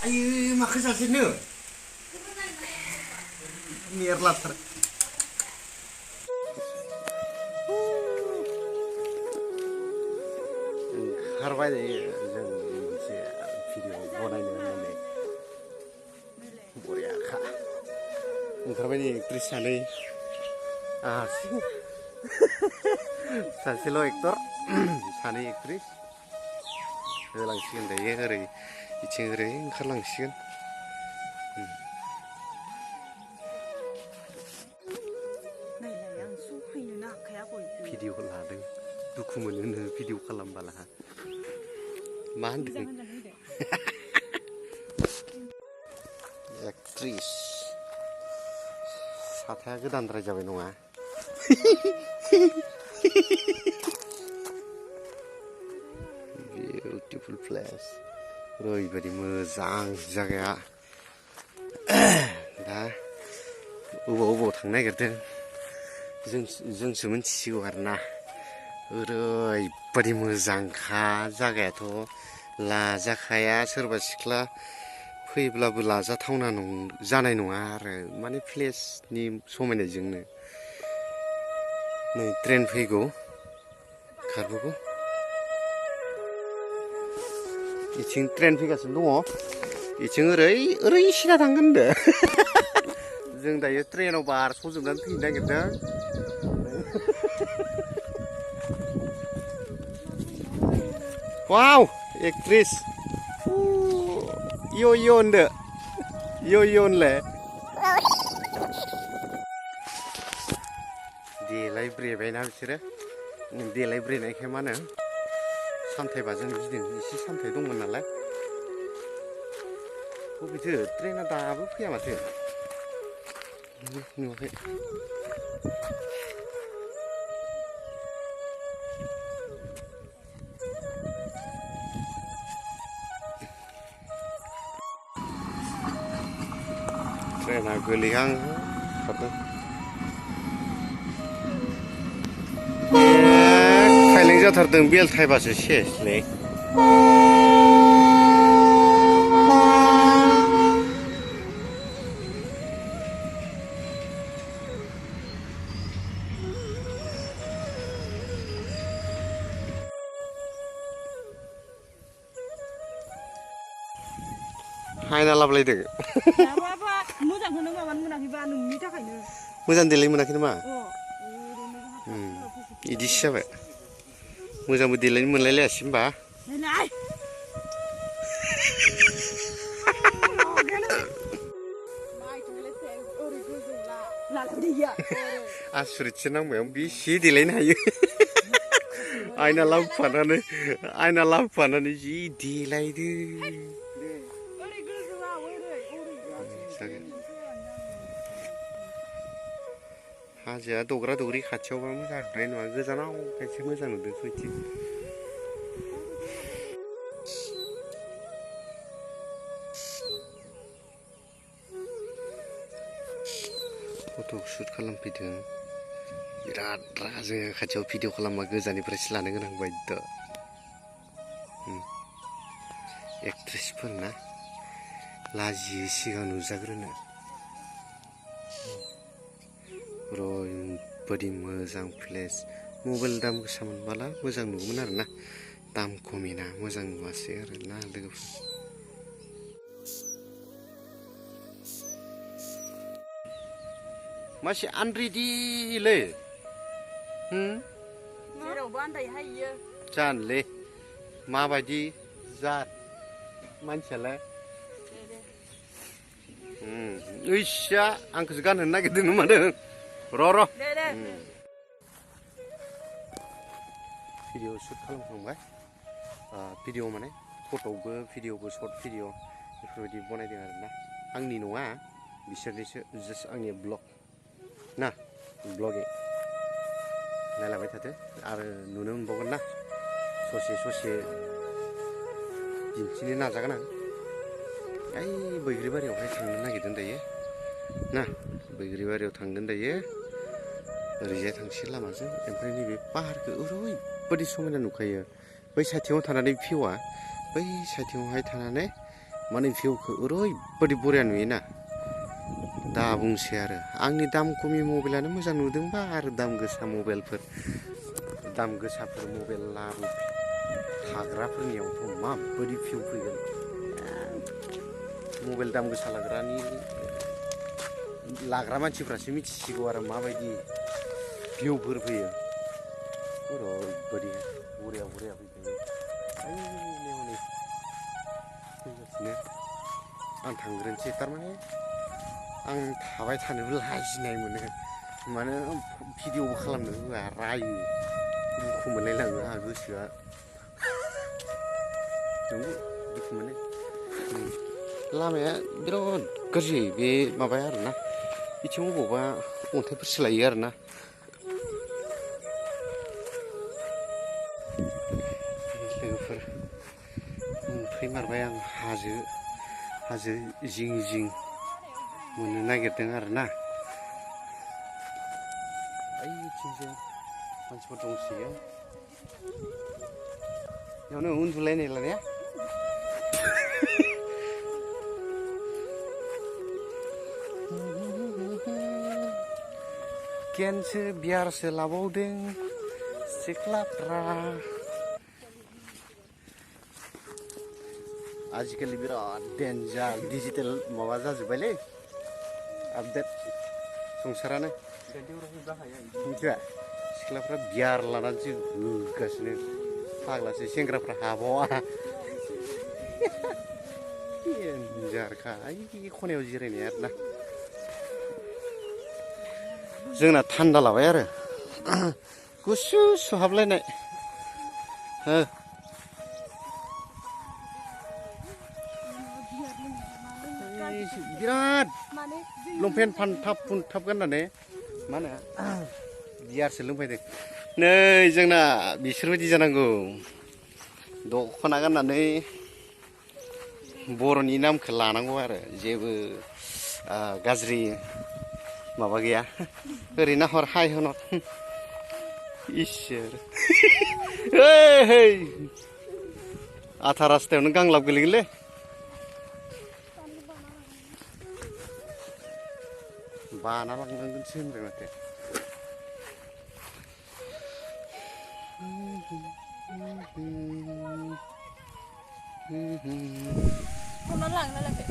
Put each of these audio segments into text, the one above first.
Ayo makan sasino. Nirlatar. Harbai deh, jeng si video bonanya mana? Boria kah? Harbai ni aktris sana. Sih. Sasilo aktor, sana aktris. Langsung deh hari. 이층 그래 칼랑시간 비디오 라등 누구면은 비디오 칼람발라 만드 액트리스 사태가 그단드라 잡이 농아 beautiful place ओरैबायदि मोजां जायगाया दा अबाव थांनो नागिरदों जोंसो मिथिसिगौ आरोना ओरैबायदि मोजांखा जायगायाथ' लाजाखाया सोरबा सिख्ला फैब्लाबो लाजाथावना जानाय नङा आरो माने प्लेसनि समायनायजोंनो नै ट्रेन फैगौ खारबोगौ इथिं ट्रेन फैगासिनो दङ इथिं ओरै सिदा थांगोन होनदो जों दायो ट्रेनाव बारस'जोबनानै फैनो नागिरदों वाव एक्ट्रिस यो होनदो यो होनलाय देलायब्रेबायना बिसोरो देलायब्रेनायखाय मा होनो सामथायबाजों गिदिं एसे सामथाय दंमोन नालाय बबेथो ट्रेना दाबो फैया माथो नुवाखै ट्रेना गोलैहां खारदों खायलें जाथारदों बेल थाइबासो सेसलै हायना लाबोलायदों मोजांखौनो माबानो मोनाखैबा नोंनि थाखायनो मोजां देलाय मोनाखै नामा इदिसो जाबाय मोजांबो देलायनो मोनलायलायासै होमबा आसुरितसो नांबाय आं बेसे देलायनो हायो आयना लाबोफानानै जि देलायदो हाजोआ दग्रा दग्रि खाथियावबा मोजां नुनाय नङा गोजानाव खायसे मोजां नुदों सयथि फट' शुट खालामफैदों बिराद रागा जोङो खाथियाव भिडिअ खालामबा गोजाननिफ्रायसो लानो गोनां बायद' एक्ट्रेसफोर ना लाजियो सिगां नुजाग्रोनो ओरैबायदि मोजां प्लेस मबाइल दाम गोसा मोनबाला मोजां नुगौमोन आरोना दाम खमिना मोजां नुवासै आरोना लोगोफोर मासे आनरेडिलै जेरावबो आन्दायहायो जानोलै माबायदि जात मानसियालाय ओइसा आंखौसो गानहोनो नागिरदों मादों र' भिडिअ शुट खालामखांबाय भिडिअ माने फट'बो भिडिअबो सर्ट भिडिअ बेफोरबायदि बनायदों आरोना आंनि नङा बिसोरनिसो जास्ट आंनि ब्लग ना ब्लगिं नायलांबाय थादो आरो नुनो मोनबावगोन ना ससे दिन्थिनो नाजागोन आं ओइ बैग्रिबारियावहाय थांनो नागिरदों दायो ना बैग्रिबारियाव थांगोन दायो ओरैजाय थांसै लामाजों ओमफ्राय नैबे पाहारखौ ओरैबायदि समायना नुखायो बै साइथिङाव थानानै भिउआ बै साइथिङावहाय थानानै माने भिउखौ ओरैबायदि बरिया नुयोना दा बुंसै आरो आंनि दाम खमि मबाइलानो मोजां नुदोंबा आरो दाम गोसा मबाइलफोर दाम गोसाफोर मबाइल लाबो थाग्राफोरनियावथ' माबायदि भिउ फैगोन मबाइल दाम गोसा लाग्रा मानसिफ्रासो मिथिसिगौ आरो माबायदि भिउफोर फैयो ओरैबायदि बरिया बरिया फैखायो फैगासिनो आं थांग्रोनोसै थारमाने आं थाबाय थानोबो लाजिनाय मोनो मानो भिडिअबो खालामनो होआ रायो दुखु मोनलायलाङो आंहा गोसोआ नंगौ दुखु मोनो लामाया बिराद गाज्रि बे माबाया आरोना बिथिं बबावबा अन्थाइफोर सोलायो आरोना लोगोफोर मोनफैमारबाय आं हाजो जिं जिं मोननो नागिरदों आरोना ओइथिंजों मानसिफोर दंसोयो बेयावनो उन्दुलायनाय लानाया केनसो बियारसो लाबावदों सिख्लाफ्रा आजिखालि बिराद डेन्जार डिजिटेल माबा जाजोब्बायलै आपडेट संसारानो मिथिया सिख्लाफ्रा बियार लानानैसो होगासिनो फाग्लासो सेंग्राफ्रा हाबावा डेन्जारखा ओइ खनायाव जिरायनाया आरोना जोंना थान्दा लाबाय आरो गुसु सुहाबलायनाय बिराद लंपेन्ट फानथाब फुनथाब गाननानै मा होनो बियारसो लोंफैदों नै जोंना बिसोरबायदि जानांगौ दख'ना गाननानै बर'नि नामखौ लानांगौ आरो जेबो गाज्रि माबा गैया ओरैनो हर हाय हनर इसोर आथा रास्तायावनो गांलाब गोलैगोनलै बाना लांनांगोनसो होनबाय माथो हमना लांना लांदो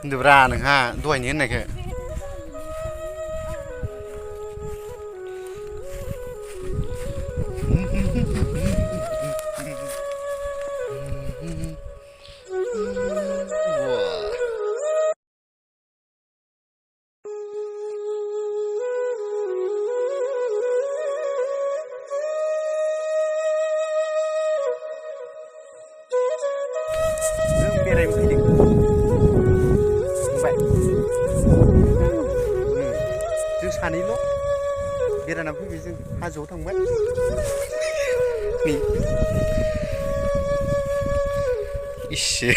होनदोब्रा नोंहा दहायनो होननायखौ बेरायनो फैदों बुंबाय बेरायना फैबाय जों हाजोआव थांबाय नि इसे